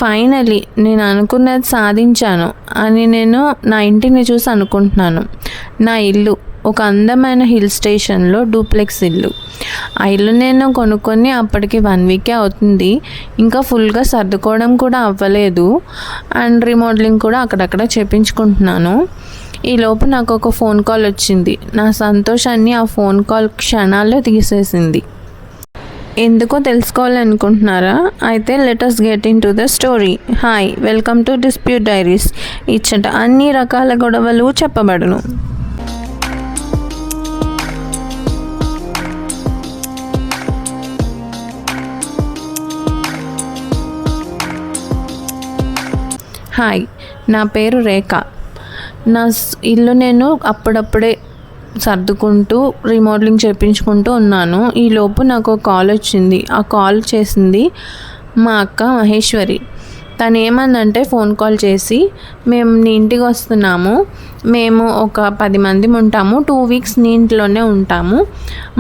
Finally నేను అనుకున్నది సాధించాను అని నేను నా ఇంటిని చూసి అనుకుంటున్నాను. నా ఇల్లు ఒక అందమైన హిల్ స్టేషన్లో డూప్లెక్స్ ఇల్లు. ఆ ఇల్లు నేను కొనుక్కొని అప్పటికి 1 వీకే అవుతుంది. ఇంకా ఫుల్గా సర్దుకోవడం కూడా అవ్వలేదు. అండ్ రీమోడలింగ్ కూడా అక్కడక్కడ చేపించుకుంటున్నాను. ఈలోపు నాకు ఒక ఫోన్ కాల్ వచ్చింది. నా సంతోషాన్ని ఆ ఫోన్ కాల్ క్షణాల్లో తీసేసింది. ఎందుకో తెలుసుకోవాలనుకుంటున్నారా? అయితే let us get into the story. Hi, welcome to dispute diaries. ఇచ్చట అన్ని రకాల గొడవలు చెప్పబడును. హాయ్, నా పేరు రేఖ. నా ఇల్లు నేను అప్పుడప్పుడే సర్దుకుంటూ రీమోడలింగ్ చేయించుకుంటూ ఉన్నాను. ఈలోపు నాకు ఒక కాల్ వచ్చింది. ఆ కాల్ చేసింది మా అక్క మహేశ్వరి. తను ఏమందంటే ఫోన్ కాల్ చేసి, మేము నీ ఇంటికి వస్తున్నాము, మేము ఒక 10 మంది ఉంటాము, 2 వీక్స్ నీ ఇంట్లోనే ఉంటాము,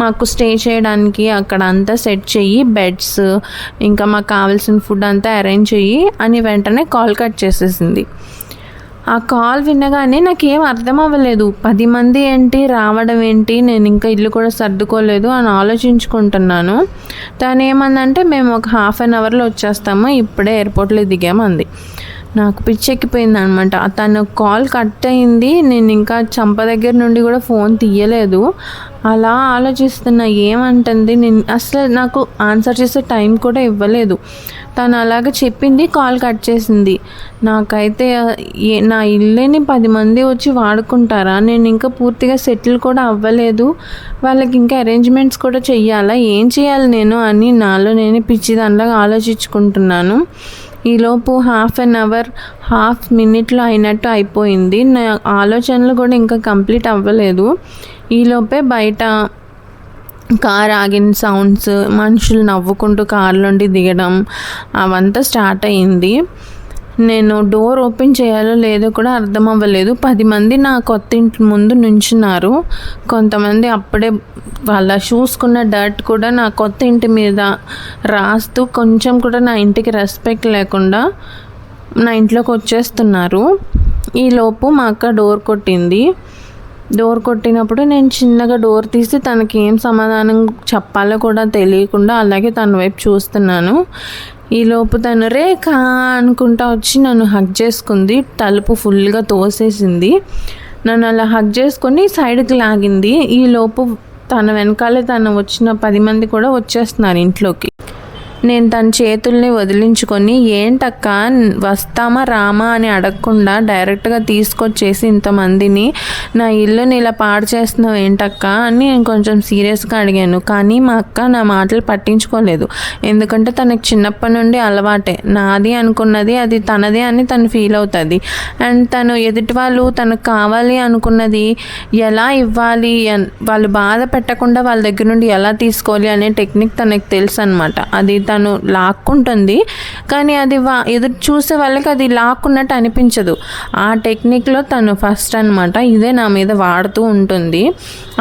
మాకు స్టే చేయడానికి అక్కడ అంతా సెట్ చెయ్యి, బెడ్స్ ఇంకా మాకు కావాల్సిన ఫుడ్ అంతా అరేంజ్ చెయ్యి అని వెంటనే కాల్ కట్ చేసేసింది. ఆ కాల్ వినగానే నాకేం అర్థం అవ్వలేదు. 10 మంది ఏంటి, రావడం ఏంటి, నేను ఇంకా ఇల్లు కూడా సర్దుకోలేదు అని ఆలోచించుకుంటున్నాను. తను ఏమందంటే మేము ఒక 1/2 అవర్లో వచ్చేస్తాము, ఇప్పుడే ఎయిర్పోర్ట్లో దిగామంది. నాకు పిచ్చెక్కిపోయింది అనమాట. తను కాల్ కట్ అయింది, నేను ఇంకా చంప దగ్గర నుండి కూడా ఫోన్ తీయలేదు. అలా ఆలోచిస్తున్నా ఏమంటుంది, నేను అసలు నాకు ఆన్సర్ చేసే టైం కూడా ఇవ్వలేదు. తను అలాగే చెప్పింది, కాల్ కట్ చేసింది. నాకైతే నా ఇల్లుని 10 మంది వచ్చి వాడుకుంటారా? నేను ఇంకా పూర్తిగా సెటిల్ కూడా అవ్వలేదు, వాళ్ళకి ఇంకా అరేంజ్మెంట్స్ కూడా చెయ్యాలా, ఏం చేయాలి నేను అని నాలో నేను పిచ్చిదానిలాగా ఆలోచించుకుంటున్నాను. ఈలోపు 1/2 అవర్ 1/2 మినిట్లో అయినట్టు అయిపోయింది. నా ఆలోచనలు కూడా ఇంకా కంప్లీట్ అవ్వలేదు. ఈలోపే బయట కార్ ఆగిన సౌండ్స్, మనుషులు నవ్వుకుంటూ కార్లోండి దిగడం అవంతా స్టార్ట్ అయ్యింది. నేను డోర్ ఓపెన్ చేయాలో లేదో కూడా అర్థం అవ్వలేదు. 10 మంది నా కొత్త ఇంటి ముందు నుంచున్నారు. కొంతమంది అప్పుడే వాళ్ళ షూస్కున్న డర్ట్ కూడా నా కొత్త ఇంటి మీద రాస్తూ కొంచెం కూడా నా ఇంటికి రెస్పెక్ట్ లేకుండా నా ఇంట్లోకి వచ్చేస్తున్నారు. ఈలోపు మా అక్క డోర్ కొట్టింది. డోర్ కొట్టినప్పుడు నేను చిన్నగా డోర్ తీసి తనకి ఏం సమాధానం చెప్పాలో కూడా తెలియకుండా అలాగే తన వైపు చూస్తున్నాను. ఈలోపు తను రేఖ అనుకుంటా వచ్చి నన్ను హగ్ చేసుకుంది. తలుపు ఫుల్గా తోసేసింది. నన్ను అలా హగ్ చేసుకొని సైడ్కి లాగింది. ఈలోపు తన వెనకాలే తను వచ్చిన 10 మంది కూడా వచ్చేస్తున్నారు ఇంట్లోకి. నేను తన చేతుల్ని వదిలించుకొని, ఏంటక్క వస్తామా రామా అని అడగకుండా డైరెక్ట్గా తీసుకొచ్చేసి ఇంతమందిని నా ఇల్లుని ఇలా పాడు చేస్తున్నావు ఏంటక్క అని నేను కొంచెం సీరియస్గా అడిగాను. కానీ మా అక్క నా మాటలు పట్టించుకోలేదు. ఎందుకంటే తనకు చిన్నప్పటి నుండి అలవాటే, నాది అనుకున్నది అది తనదే అని తను ఫీల్ అవుతుంది. అండ్ తను ఎదుటి వాళ్ళు తనకు కావాలి అనుకున్నది ఎలా ఇవ్వాలి, వాళ్ళు బాధ పెట్టకుండా వాళ్ళ దగ్గర నుండి ఎలా తీసుకోవాలి అనే టెక్నిక్ తనకు తెలుసు అనమాట. అది తను లాక్కుంటుంది, కానీ అది ఎదురు చూసే వాళ్ళకి అది లాక్కున్నట్టు అనిపించదు. ఆ టెక్నిక్లో తను ఫస్ట్ అనమాట. ఇదే నా మీద వాడుతూ ఉంటుంది.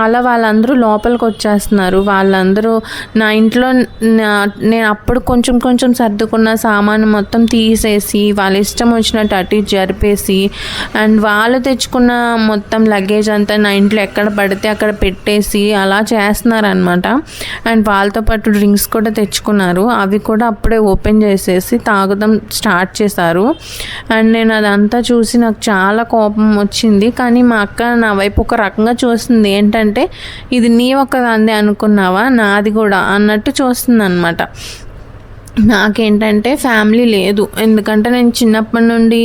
అలా వాళ్ళందరూ లోపలికి వచ్చేస్తున్నారు. వాళ్ళందరూ నా ఇంట్లో నేను అప్పుడు కొంచెం సర్దుకున్న సామాను మొత్తం తీసేసి వాళ్ళ ఇష్టం వచ్చినట్టు అటు జరిపేసి, అండ్ వాళ్ళు తెచ్చుకున్న మొత్తం లగేజ్ అంతా నా ఇంట్లో ఎక్కడ పడితే అక్కడ పెట్టేసి అలా చేస్తున్నారు అనమాట. అండ్ వాళ్ళతో పాటు డ్రింక్స్ కూడా తెచ్చుకున్నారు. అవి కూడా అప్పుడే ఓపెన్ చేసేసి తాగడం స్టార్ట్ చేశారు. అండ్ నేను అదంతా చూసి నాకు చాలా కోపం వచ్చింది. కానీ మా అక్క నా వైపు ఒక రకంగా చూస్తుంది. ఏంటంటే ఇది నీ ఒక్కదాందే అనుకున్నావా, నాది కూడా అన్నట్టు చూస్తుంది అనమాట. నాకేంటంటే ఫ్యామిలీ లేదు. ఎందుకంటే నేను చిన్నప్పటి నుండి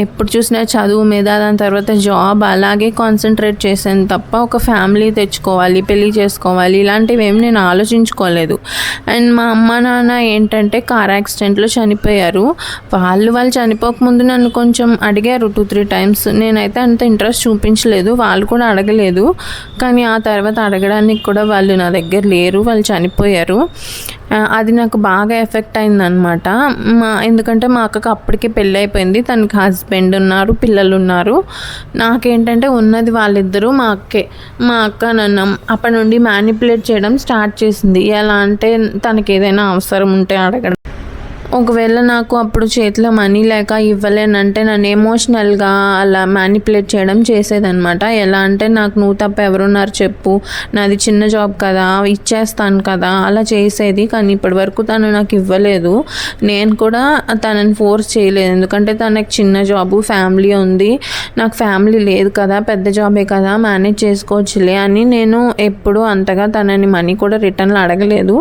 ఎప్పుడు చూసినా చదువు మీద, దాని తర్వాత జాబ్ అలాగే కాన్సన్ట్రేట్ చేశాను తప్ప ఒక ఫ్యామిలీ తెచ్చుకోవాలి, పెళ్ళి చేసుకోవాలి ఇలాంటివి ఏమి నేను ఆలోచించుకోలేదు. అండ్ మా అమ్మ నాన్న ఏంటంటే కార్ యాక్సిడెంట్లో చనిపోయారు. వాళ్ళు చనిపోకముందు నన్ను కొంచెం అడిగారు 2-3 టైమ్స్. నేనైతే అంత ఇంట్రెస్ట్ చూపించలేదు, వాళ్ళు కూడా అడగలేదు. కానీ ఆ తర్వాత అడగడానికి కూడా వాళ్ళు నా దగ్గర లేరు, వాళ్ళు చనిపోయారు. అది నాకు బాగా ఎఫెక్ట్ అయిందనమాట. ఎందుకంటే మా అక్కకి అప్పటికే పెళ్ళి అయిపోయింది, తనకి హస్బెండ్ ఉన్నారు, పిల్లలు ఉన్నారు. నాకేంటంటే ఉన్నది వాళ్ళిద్దరూ మా అక్కే. మా అక్క నన్ను అప్పటి నుండి మ్యానిపులేట్ చేయడం స్టార్ట్ చేసింది. ఎలా అంటే తనకి ఏదైనా అవసరం ఉంటే అడగడం, ఒకవేళ నాకు అప్పుడు చేతిలో మనీ లేక ఇవ్వలేనంటే నన్ను ఎమోషనల్గా అలా మ్యానిపులేట్ చేయడం చేసేదనమాట. ఎలా అంటే నాకు నువ్వు తప్ప ఎవరున్నారు చెప్పు, నాది చిన్న జాబ్ కదా, ఇచ్చేస్తాను కదా, అలా చేసేది. కానీ ఇప్పటి వరకు తను నాకు ఇవ్వలేదు. నేను కూడా తనని ఫోర్స్ చేయలేదు, ఎందుకంటే తనకు చిన్న జాబు, ఫ్యామిలీ ఉంది, నాకు ఫ్యామిలీ లేదు కదా, పెద్ద జాబే కదా, మేనేజ్ చేసుకోవచ్చులే అని నేను ఎప్పుడు అంతగా తనని మనీ కూడా రిటర్న్లో అడగలేదు.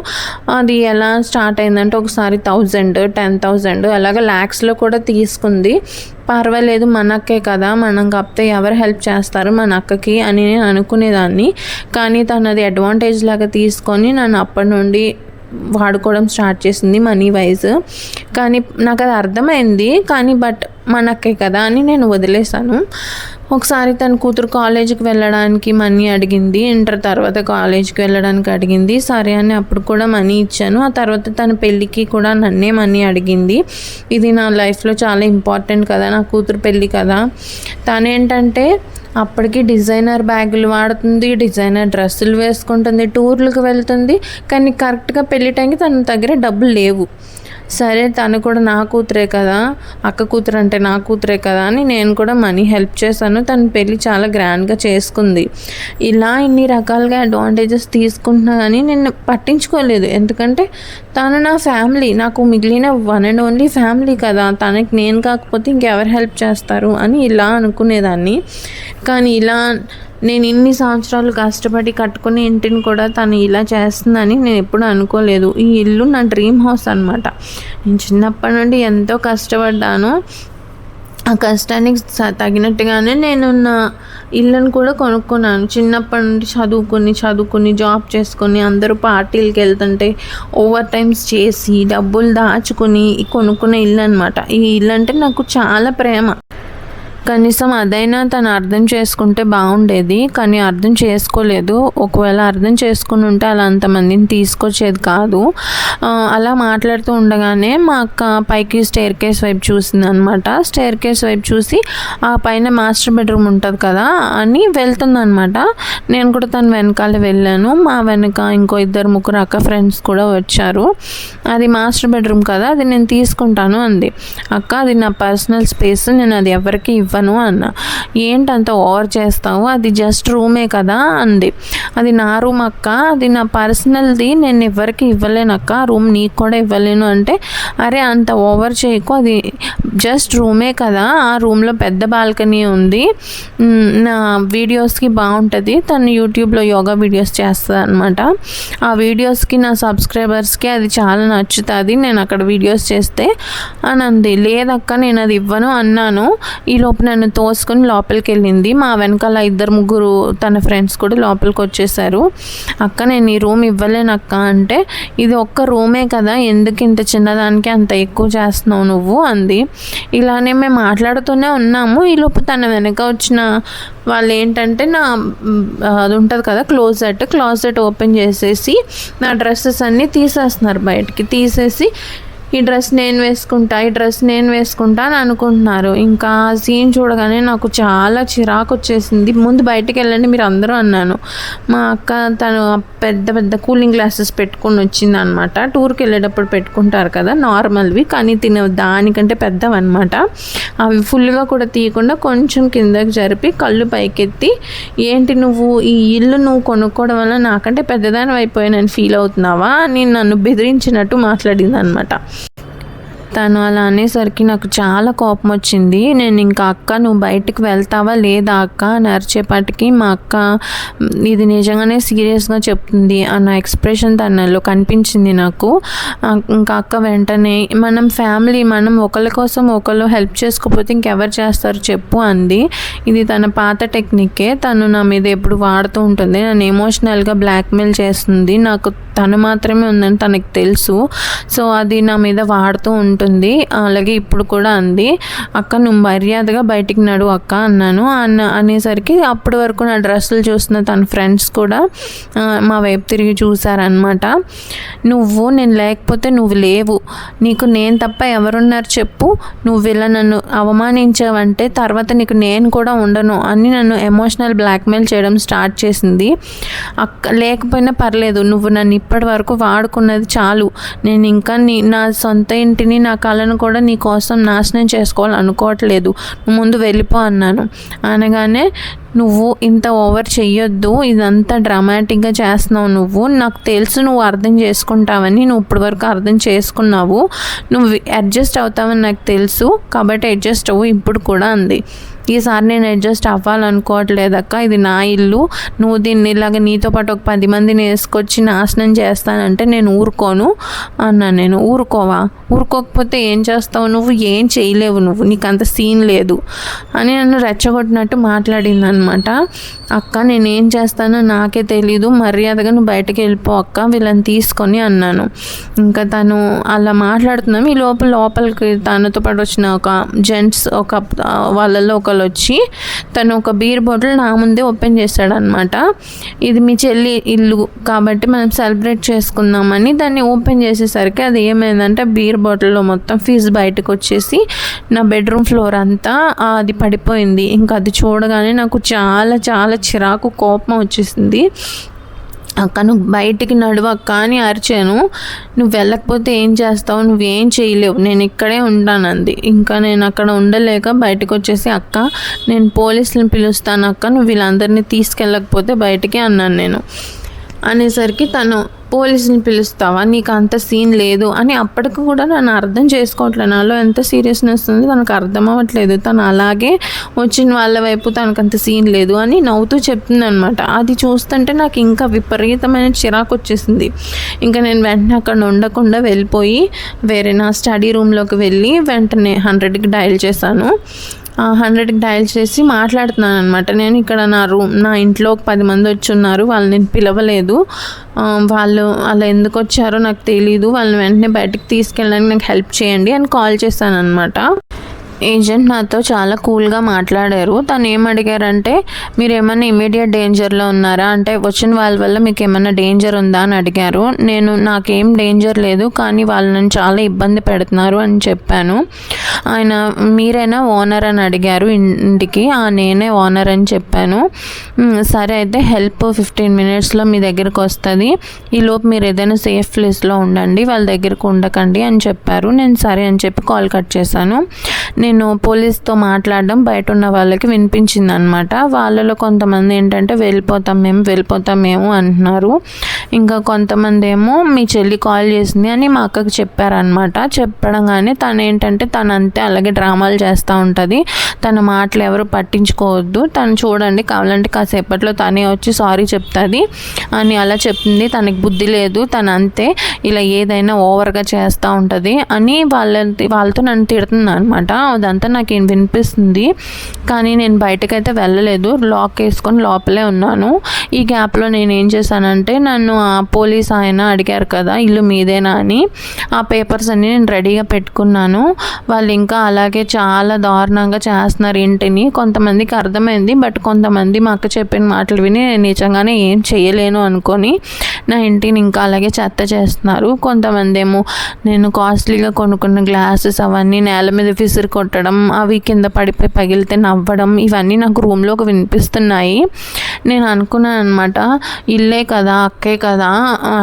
అది ఎలా స్టార్ట్ అయిందంటే ఒకసారి 1000, 10,000 అలాగే ల్యాక్స్లో కూడా తీసుకుంది. పర్వాలేదు, మన అక్కే కదా, మనం కాకపోతే ఎవరు హెల్ప్ చేస్తారు మన అక్కకి అని నేను అనుకునేదాన్ని. కానీ తను అది అడ్వాంటేజ్ లాగా తీసుకొని నన్ను అప్పటి నుండి వాడుకోవడం స్టార్ట్ చేసింది మనీ వైజ్. కానీ నాకు అది అర్థమైంది, కానీ మన అక్కే కదా అని నేను వదిలేసాను. ఒకసారి తన కూతురు కాలేజీకి వెళ్ళడానికి మనీ అడిగింది, ఇంటర్ తర్వాత కాలేజీకి వెళ్ళడానికి అడిగింది. సరే అని అప్పుడు కూడా మనీ ఇచ్చాను. ఆ తర్వాత తన పెళ్ళికి కూడా నన్నే మనీ అడిగింది. ఇది నా లైఫ్లో చాలా ఇంపార్టెంట్ కదా, నా కూతురు పెళ్ళి కదా. తనేంటంటే అప్పటికి డిజైనర్ బ్యాగులు వాడుతుంది, డిజైనర్ డ్రెస్సులు వేసుకుంటుంది, టూర్లకు వెళ్తుంది. కానీ కరెక్ట్గా పెళ్లి టైంకి తన దగ్గర డబ్బులు లేవు. సరే, తను కూడా నా కూతురే కదా, అక్క కూతురు అంటే నా కూతురే కదా అని నేను కూడా మనీ హెల్ప్ చేశాను. తన పెళ్ళి చాలా గ్రాండ్గా చేసుకుంది. ఇలా ఇన్ని రకాలుగా అడ్వాంటేజెస్ తీసుకుంటున్నా కానీ నేను పట్టించుకోలేదు, ఎందుకంటే తను నా ఫ్యామిలీ, నాకు మిగిలిన వన్ అండ్ ఓన్లీ ఫ్యామిలీ కదా, తనకి నేను కాకపోతే ఇంకెవరు హెల్ప్ చేస్తారు అని ఇలా అనుకునేదాన్ని. కానీ ఇలా నేను ఇన్ని సంవత్సరాలు కష్టపడి కట్టుకునే ఇంటిని కూడా తను ఇలా చేస్తుందని నేను ఎప్పుడూ అనుకోలేదు. ఈ ఇల్లు నా డ్రీమ్ హౌస్ అనమాట. నేను చిన్నప్పటి నుండి ఎంతో కష్టపడ్డాను. ఆ కష్టానికి తగినట్టుగానే నేను నా ఇల్లును కూడా కొనుక్కున్నాను. చిన్నప్పటి నుండి చదువుకుని జాబ్ చేసుకొని అందరూ పార్టీలకు వెళ్తుంటే ఓవర్ టైమ్స్ చేసి డబ్బులు దాచుకుని కొనుక్కునే ఇల్లు అనమాట. ఈ ఇల్లు అంటే నాకు చాలా ప్రేమ. కనీసం అదైనా తను అర్థం చేసుకుంటే బాగుండేది, కానీ అర్థం చేసుకోలేదు. ఒకవేళ అర్థం చేసుకుని ఉంటే అలా అంతమందిని తీసుకొచ్చేది కాదు. అలా మాట్లాడుతూ ఉండగానే మా అక్క పైకి స్టేర్ కేస్ వైపు చూసింది అనమాట. స్టేర్ కేస్ వైపు చూసి ఆ పైన మాస్టర్ బెడ్రూమ్ ఉంటుంది కదా అని వెళ్తుందనమాట. నేను కూడా తను వెనకాల వెళ్ళాను. మా వెనక ఇంకో 2-3 అక్క ఫ్రెండ్స్ కూడా వచ్చారు. అది మాస్టర్ బెడ్రూమ్ కదా, అది నేను తీసుకుంటాను అంది. అక్క, అది నా పర్సనల్ స్పేస్, నేను అది ఎవరికి ఇవ్వను అన్న. ఏంటంత ఓవర్ చేస్తావు, అది జస్ట్ రూమే కదా అంది. అది నా రూమ్ అక్క, అది నా పర్సనల్ది, నేను ఎవరికి ఇవ్వలేను అక్క, రూమ్ నీకు కూడా ఇవ్వలేను అంటే, అరే అంత ఓవర్ చేయకు, అది జస్ట్ రూమే కదా, ఆ రూమ్లో పెద్ద బాల్కనీ ఉంది, నా వీడియోస్కి బాగుంటుంది. తను యూట్యూబ్లో యోగా వీడియోస్ చేస్తుంది అనమాట. ఆ వీడియోస్కి నా సబ్స్క్రైబర్స్కి అది చాలా నచ్చుతుంది, నేను అక్కడ వీడియోస్ చేస్తే అని అంది. లేదక్క, నేను అది ఇవ్వను అన్నాను. ఈలోపు నన్ను తోసుకొని లోపలికి వెళ్ళింది. మా వెనకాల 2-3 తన ఫ్రెండ్స్ కూడా లోపలికి వచ్చేసారు. అక్క, నేను ఈ రూమ్ ఇవ్వలేను అక్క అంటే, ఇది ఒక్క రూమే కదా, ఎందుకు ఇంత చిన్నదానికి అంత ఎక్కువ చేస్తున్నావు నువ్వు అంది. ఇలానే మేము మాట్లాడుతూనే ఉన్నాము. ఈలోపు తన వెనక వచ్చిన వాళ్ళు ఏంటంటే అది ఉంటుంది కదా క్లోజెట్ ఓపెన్ చేసేసి నా డ్రెస్సెస్ అన్నీ తీసేస్తున్నారు, బయటికి తీసేసి ఈ డ్రెస్ నేను వేసుకుంటా అని అనుకుంటున్నారు. ఇంకా ఆ సీన్ చూడగానే నాకు చాలా చిరాకు వచ్చేసింది. ముందు బయటికి వెళ్ళండి మీరు అందరూ అన్నాను. మా అక్క తను పెద్ద కూలింగ్ గ్లాసెస్ పెట్టుకొని వచ్చింది అనమాట. టూర్కి వెళ్ళేటప్పుడు పెట్టుకుంటారు కదా నార్మల్వి, కానీ దానికంటే పెద్దవన్నమాట. అవి ఫుల్గా కూడా తీయకుండా కొంచెం కిందకి జరిపి కళ్ళు పైకెత్తి, ఏంటి నువ్వు ఈ ఇల్లు నువ్వు కొనుక్కోవడం వల్ల నాకంటే పెద్దదాని అయిపోయానని ఫీల్ అవుతున్నావా అని నన్ను బెదిరించినట్టు మాట్లాడింది అనమాట. తను అలా అనేసరికి నాకు చాలా కోపం వచ్చింది. నేను ఇంకా అక్క నువ్వు బయటికి వెళ్తావా లేదా అక్క అని అరిచేపాటికి మా అక్క ఇది నిజంగానే సీరియస్గా చెప్తుంది అన్న ఎక్స్ప్రెషన్ తనలో కనిపించింది నాకు. ఇంకా అక్క వెంటనే మనం ఫ్యామిలీ, మనం ఒకరి కోసం ఒకరు హెల్ప్ చేసుకోకపోతే ఇంకెవరు చేస్తారు చెప్పు అంది. ఇది తన పాత టెక్నికే, తను నా మీద ఎప్పుడు వాడుతూ ఉంటుంది. నన్ను ఎమోషనల్గా బ్లాక్మెయిల్ చేస్తుంది. నాకు తను మాత్రమే ఉందని తనకు తెలుసు, సో అది నా మీద వాడుతూ ఉంటుంది. అలాగే ఇప్పుడు కూడా అంది. అక్క నువ్వు మర్యాదగా బయటికి నడు అక్క అన్నాను. అనేసరికి అప్పటి వరకు నా డ్రెస్సులు చూస్తున్న తన ఫ్రెండ్స్ కూడా మా వైపు తిరిగి చూసారనమాట. నేను లేకపోతే నువ్వు లేవు, నీకు నేను తప్ప ఎవరున్నారు చెప్పు, నువ్వు ఇలా నన్ను అవమానించావంటే తర్వాత నీకు నేను కూడా ఉండను అని నన్ను ఎమోషనల్ బ్లాక్మెయిల్ చేయడం స్టార్ట్ చేసింది. అక్క లేకపోయినా పర్లేదు, నువ్వు నన్ను ఇప్పటి వరకు వాడుకున్నది చాలు, నేను ఇంకా నా సొంత ఇంటిని, నా నా కళను కూడా నీ కోసం నాశనం చేసుకోవాలనుకోవట్లేదు, నువ్వు ముందు వెళ్ళిపో అన్నాను. అనగానే నువ్వు ఇంత ఓవర్ చెయ్యొద్దు, ఇదంతా డ్రామాటిక్గా చేస్తున్నావు, నాకు తెలుసు నువ్వు అర్థం చేసుకుంటావని, నువ్వు ఇప్పటివరకు అర్థం చేసుకున్నావు, నువ్వు అడ్జస్ట్ అవుతావని నాకు తెలుసు, కాబట్టి అడ్జస్ట్ అవ్వు ఇప్పుడు కూడా అంది. ఈసారి నేను అడ్జస్ట్ అవ్వాలనుకోవట్లేదక్క, ఇది నా ఇల్లు, నువ్వు దీన్ని ఇలాగ నీతో పాటు ఒక 10 మందిని వేసుకొచ్చి నాశనం చేస్తానంటే నేను ఊరుకోను అన్నాను. నేను ఊరుకోకపోతే ఏం చేస్తావు, నువ్వు ఏం చేయలేవు, నీకు అంత సీన్ లేదు అని నన్ను రెచ్చగొట్టినట్టు మాట్లాడింది అనమాట. అక్క నేనేం చేస్తానో నాకే తెలీదు, మర్యాదగా నువ్వు బయటకు వెళ్ళిపో అక్క, వీళ్ళని తీసుకొని అన్నాను. ఇంకా తను అలా మాట్లాడుతున్నాం, ఈ లోపలికి తనతో పాటు వచ్చిన ఒక జెంట్స్ వాళ్ళల్లో ఒకళ్ళు వచ్చి తను ఒక బీర్ బాటిల్ నా ముందే ఓపెన్ చేశాడనమాట. ఇది మీ చెల్లి ఇల్లు కాబట్టి మనం సెలబ్రేట్ చేసుకుందామని దాన్ని ఓపెన్ చేసేసరికి అది ఏమైందంటే బీర్ బాటిల్లో మొత్తం ఫీజు బయటకు వచ్చేసి నా బెడ్రూమ్ ఫ్లోర్ అంతా అది పడిపోయింది. ఇంకా అది చూడగానే నాకు చాలా చాలా చిరాకు కోపం వచ్చేసింది. అక్క నువ్వు బయటికి నడువక్క అని అరిచాను. నువ్వు వెళ్ళకపోతే ఏం చేస్తావు, నువ్వేం చేయలేవు, నేను ఇక్కడే ఉంటానంది. ఇంకా నేను అక్కడ ఉండలేక బయటకు వచ్చేసి అక్క నేను పోలీసులను పిలుస్తాను అక్క, నువ్వు వీళ్ళందరినీ తీసుకెళ్ళకపోతే బయటికి అన్నాను. నేను అనేసరికి తను పోలీసుని పిలుస్తావా, నీకు అంత సీన్ లేదు అని అప్పటికి కూడా నన్ను అర్థం చేసుకోవట్లేదు. నాలో ఎంత సీరియస్నెస్ ఉంది తనకు అర్థం అవ్వట్లేదు. తను అలాగే వచ్చిన వాళ్ళ వైపు తనకు అంత సీన్ లేదు అని నవ్వుతూ చెప్తుంది అనమాట. అది చూస్తుంటే నాకు ఇంకా విపరీతమైన చిరాకు వచ్చేసింది. ఇంకా నేను వెంటనే అక్కడ ఉండకుండా వెళ్ళిపోయి వేరే నా స్టడీ రూమ్లోకి వెళ్ళి వెంటనే 100కి డయల్ చేశాను. 100కి డయల్ చేసి మాట్లాడుతున్నాను అనమాట. నేను ఇక్కడ నా ఇంట్లో ఒక 10 మంది వచ్చి ఉన్నారు, వాళ్ళు నేను పిలవలేదు, వాళ్ళు అలా ఎందుకు వచ్చారో నాకు తెలీదు, వాళ్ళని వెంటనే బయటకు తీసుకెళ్ళడానికి నాకు హెల్ప్ చేయండి అని కాల్ చేశాను అనమాట. ఏజెంట్ నాతో చాలా కూల్గా మాట్లాడారు. తను ఏం అడిగారంటే మీరు ఏమైనా ఇమీడియట్ డేంజర్లో ఉన్నారా అంటే వచ్చిన వాళ్ళ వల్ల మీకు ఏమైనా డేంజర్ ఉందా అని అడిగారు. నాకేం డేంజర్ లేదు, కానీ వాళ్ళు నన్ను చాలా ఇబ్బంది పెడుతున్నారు అని చెప్పాను. ఆయన మీరైనా ఓనర్ అని అడిగారు ఇంటికి. నేనే ఓనర్ అని చెప్పాను. సరే అయితే హెల్ప్ 15 మినిట్స్లో మీ దగ్గరకు వస్తుంది, ఈలోపు మీరు ఏదైనా సేఫ్ ప్లేస్లో ఉండండి, వాళ్ళ దగ్గరకు ఉండకండి అని చెప్పారు. నేను సరే అని చెప్పి కాల్ కట్ చేశాను. నేను పోలీస్తో మాట్లాడడం బయట ఉన్న వాళ్ళకి వినిపించింది అనమాట. వాళ్ళలో కొంతమంది ఏంటంటే వెళ్ళిపోతాం మేము అంటున్నారు. ఇంకా కొంతమంది ఏమో మీ చెల్లి కాల్ చేసింది అని మా అక్కకి చెప్పారనమాట. చెప్పడంగానే తను ఏంటంటే తను అంతే అలాగే డ్రామాలు చేస్తూ ఉంటుంది, తన మాటలు ఎవరు పట్టించుకోవద్దు, తను చూడండి కావాలంటే కాసేపట్లో తనే వచ్చి సారీ చెప్తుంది అని అలా చెప్తుంది. తనకి బుద్ధి లేదు, తను అంతే ఇలా ఏదైనా ఓవర్గా చేస్తూ ఉంటుంది అని వాళ్ళతో నన్ను తిడుతుంది అనమాట. అదంతా నాకు వినిపిస్తుంది, కానీ నేను బయటకైతే వెళ్ళలేదు, లాక్ వేసుకొని లోపలే ఉన్నాను. ఈ గ్యాప్లో నేను ఏం చేశానంటే నన్ను ఆ పోలీస్ ఆయన అడిగారు కదా ఇల్లు మీదేనా అని, ఆ పేపర్స్ అన్నీ నేను రెడీగా పెట్టుకున్నాను. వాళ్ళు ఇంకా అలాగే చాలా దారుణంగా చేస్తున్నారు ఇంటిని. కొంతమందికి అర్థమైంది, బట్ కొంతమంది మా అక్క చెప్పిన మాటలు విని నేను నిజంగానే ఏం చేయలేను అనుకొని నా ఇంటిని ఇంకా అలాగే చెత్త చేస్తున్నారు. కొంతమంది ఏమో నేను కాస్ట్లీగా కొనుక్కున్న గ్లాసెస్ అవన్నీ నేల మీద విసిరి కొట్టడం, అవి కింద పడిపోయి పగిలితే నవ్వడం, ఇవన్నీ నాకు రూమ్లోకి వినిపిస్తున్నాయి. నేను అనుకున్నాను అనమాట ఇల్లే కదా అక్కే కదా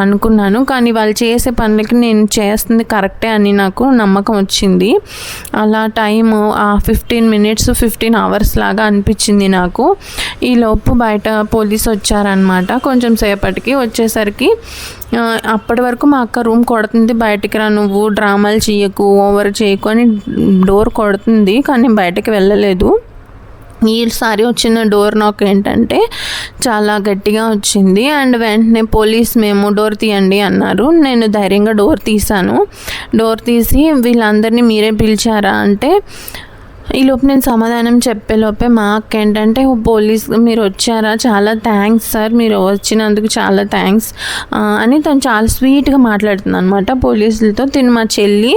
అనుకున్నాను, కానీ వాళ్ళు చేసే పనులకి నేను చేస్తుంది కరెక్టే అని నాకు నమ్మకం వచ్చింది. అలా టైము 15 మినిట్స్ 15 అవర్స్ లాగా అనిపించింది నాకు. ఈలోపు బయట పోలీసు వచ్చారనమాట. కొంచెం సేపటికి వచ్చేసరికి అప్పటి వరకు మా అక్క రూమ్ కొడుతుంది, బయటికి రా నువ్వు డ్రామాలు చేయకు ఓవర్ చేయకు అని డోర్ కొడుతుంది, కానీ బయటకు వెళ్ళలేదు. ఈసారి వచ్చిన డోర్ నాక్ ఏంటంటే చాలా గట్టిగా వచ్చింది అండ్ వెంటనే పోలీస్ మేము డోర్ తీయండి అన్నారు. నేను ధైర్యంగా డోర్ తీసాను. డోర్ తీసి వీళ్ళందరినీ మీరే పిలిచారా అంటే ఈలోపు నేను సమాధానం చెప్పేలోపే మా అక్క ఏంటంటే పోలీస్ మీరు వచ్చారా, చాలా థ్యాంక్స్ సార్, మీరు వచ్చినందుకు చాలా థ్యాంక్స్ అని తను చాలా స్వీట్గా మాట్లాడుతుంది అనమాట పోలీసులతో. తిను మా చెల్లి,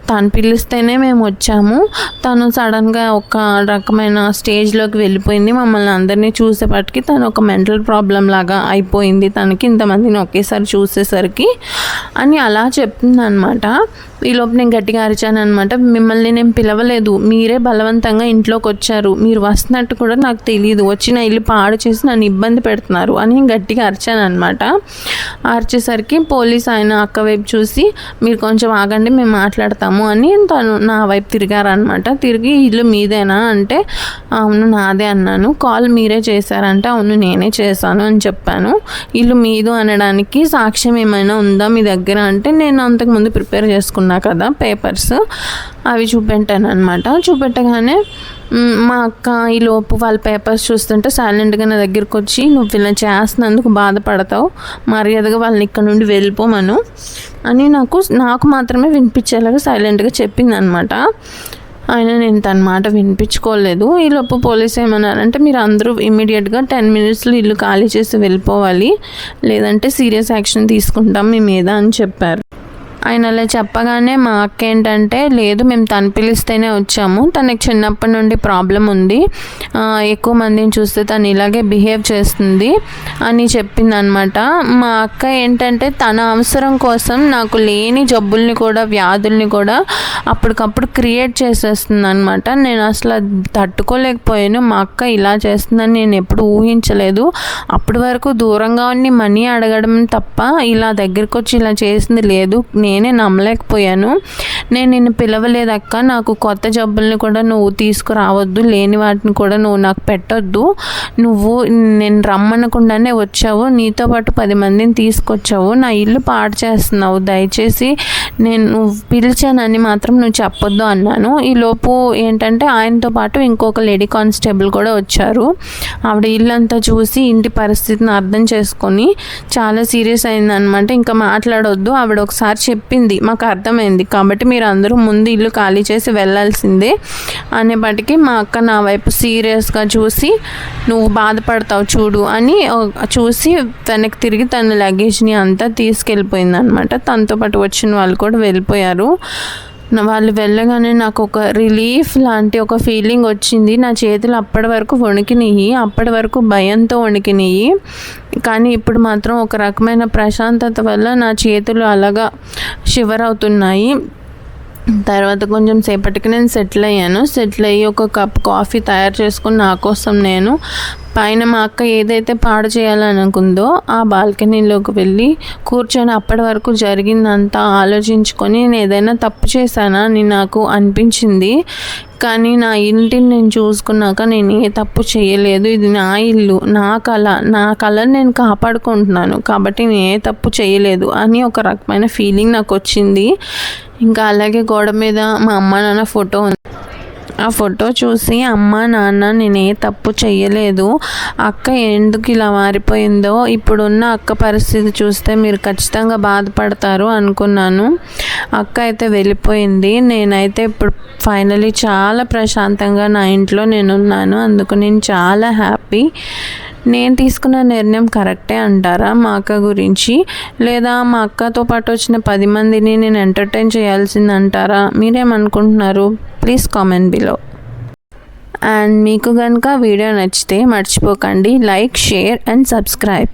తను పిలిస్తేనే మేము వచ్చాము, తను సడన్గా ఒక రకమైన స్టేజ్లోకి వెళ్ళిపోయింది. మమ్మల్ని అందరినీ చూసేపటికి తను ఒక మెంటల్ ప్రాబ్లం లాగా అయిపోయింది, తనకి ఇంతమందిని ఒకేసారి చూసేసరికి అని అలా చెప్తుంది అనమాట. ఈలోపు నేను గట్టిగా అరిచాను అనమాట, మిమ్మల్ని నేను పిలవలేదు, మీరే బలవంతంగా ఇంట్లోకి వచ్చారు, మీరు వస్తున్నట్టు కూడా నాకు తెలియదు, వచ్చి నా ఇల్లు పాడు చేసి నన్ను ఇబ్బంది పెడుతున్నారు అని గట్టిగా అరిచాను అనమాట. అరిచేసరికి పోలీస్ ఆయన అక్క వైపు చూసి మీరు కొంచెం ఆగండి మేము మాట్లాడతాము అని తను నా వైపు తిరిగారనమాట. తిరిగి ఇల్లు మీదేనా అంటే అవును నాదే అన్నాను. కాల్ మీరే చేశారంటే అవును నేనే చేశాను అని చెప్పాను. ఇల్లు మీదు అనడానికి సాక్ష్యం ఏమైనా ఉందా మీ దగ్గర అంటే నేను అంతకుముందు ప్రిపేర్ చేసుకున్నా కదా పేపర్స్, అవి చూపెట్టాను అనమాట. చూపెట్టగానే మా అక్క ఈ లోపు వాళ్ళ పేపర్స్ చూస్తుంటే సైలెంట్గా నా దగ్గరికి వచ్చి నువ్వు ఇలా చేస్తున్నందుకు బాధపడతావు, మర్యాదగా వాళ్ళని ఇక్కడ నుండి వెళ్ళిపోమను అని నాకు మాత్రమే వినిపించేలాగా సైలెంట్గా చెప్పింది అనమాట. ఆయన నేను తన మాట వినిపించుకోలేదు. ఈలోపు పోలీస్ ఏమన్నారంటే మీరు అందరూ ఇమ్మీడియట్గా 10 minutesలో ఇల్లు ఖాళీ చేసి వెళ్ళిపోవాలి, లేదంటే సీరియస్ యాక్షన్ తీసుకుంటాం మీ మీద అని చెప్పారు. ఆయన అలా చెప్పగానే మా అక్క ఏంటంటే లేదు మేము తను పిలిస్తేనే వచ్చాము, తనకి చిన్నప్పటి నుండి ప్రాబ్లం ఉంది, ఎక్కువ మందిని చూస్తే తను ఇలాగే బిహేవ్ చేస్తుంది అని చెప్పింది అనమాట. మా అక్క ఏంటంటే తన అవసరం కోసం నాకు లేని జబ్బుల్ని కూడా వ్యాధుల్ని కూడా అప్పటికప్పుడు క్రియేట్ చేసేస్తుంది అనమాట. నేను అసలు తట్టుకోలేకపోయాను. మా అక్క ఇలా చేస్తుందని నేను ఎప్పుడు ఊహించలేదు. అప్పటి వరకు దూరంగా ఉండి మనీ అడగడం తప్ప ఇలా దగ్గరికి వచ్చి ఇలా చేసింది లేదు. నేనే నమ్మలేకపోయాను. నేను నిన్ను పిలవలేదక్క, నాకు కొత్త జబ్బుల్ని కూడా నువ్వు తీసుకురావద్దు, లేని వాటిని కూడా నువ్వు నాకు పెట్టొద్దు, నువ్వు నేను రమ్మనకుండానే వచ్చావు, నీతో పాటు 10 మందిని తీసుకొచ్చావు, నా ఇల్లు పాడు చేస్తున్నావు, దయచేసి నువ్వు పిలిచానని మాత్రం నువ్వు చెప్పొద్దు అన్నాను. ఈలోపు ఏంటంటే ఆయనతో పాటు ఇంకొక లేడీ కానిస్టేబుల్ కూడా వచ్చారు. ఆవిడ ఇల్లంతా చూసి ఇంటి పరిస్థితిని అర్థం చేసుకొని చాలా సీరియస్ అయిందనమాట. ఇంకా మాట్లాడొద్దు, ఆవిడ ఒకసారి చెప్పింది మాకు అర్థమైంది, కాబట్టి మీరు అందరూ ముందు ఇల్లు ఖాళీ చేసి వెళ్ళాల్సిందే అనేప్పటికీ మా అక్క నా వైపు సీరియస్గా చూసి నువ్వు బాధపడతావు చూడు అని చూసి తనకి తిరిగి తన లగేజ్ని అంతా తీసుకెళ్ళిపోయింది అనమాట. తనతో పాటు వచ్చిన వాళ్ళు కూడా వెళ్ళిపోయారు. వాళ్ళు వెళ్ళగానే నాకు ఒక రిలీఫ్ లాంటి ఒక ఫీలింగ్ వచ్చింది. నా చేతులు అప్పటి వరకు వణికినాయి, అప్పటి వరకు భయంతో వణికినాయి, కానీ ఇప్పుడు మాత్రం ఒక రకమైన ప్రశాంతత వల్ల నా చేతులు అలాగా షివర్ అవుతున్నాయి. తర్వాత కొంచెం సేపటికి నేను సెటిల్ అయ్యి ఒక కప్ కాఫీ తయారు చేసుకుని నా కోసం నేను పైన మా అక్క ఏదైతే పాడు చేయాలని అనుకుందో ఆ బాల్కనీలోకి వెళ్ళి కూర్చొని అప్పటి వరకు జరిగిందంతా ఆలోచించుకొని నేను ఏదైనా తప్పు చేశానా అని నాకు అనిపించింది. కానీ నా ఇంటిని నేను చూసుకున్నాక నేను ఏ తప్పు చేయలేదు, ఇది నా ఇల్లు, నా కళని నేను కాపాడుకుంటున్నాను, కాబట్టి నేను ఏ తప్పు చేయలేదు అని ఒక రకమైన ఫీలింగ్ నాకు వచ్చింది. ఇంకా అలాగే గోడ మీద మా అమ్మ నాన్న ఫోటో ఉంది. ఆ ఫోటో చూసి అమ్మ నాన్న నేను ఏ తప్పు చేయలేదు, అక్క ఎందుకు ఇలా మారిపోయిందో ఇప్పుడున్న అక్క పరిస్థితి చూస్తే మీరు ఖచ్చితంగా బాధపడతారు అనుకున్నాను. అక్క అయితే వెళ్ళిపోయింది. నేనైతే ఇప్పుడు ఫైనలీ చాలా ప్రశాంతంగా నా ఇంట్లో నేనున్నాను. అందుకు నేను చాలా హ్యాపీ. నేను తీసుకున్న నిర్ణయం కరెక్టే అంటారా మా అక్క గురించి, లేదా మా అక్కతో పాటు వచ్చిన 10 మందిని నేను ఎంటర్టైన్ చేయాల్సిందంటారా? మీరేమనుకుంటున్నారు? Please comment below. అండ్ మీకు కనుక వీడియో నచ్చితే మర్చిపోకండి లైక్, షేర్ అండ్ సబ్స్క్రైబ్.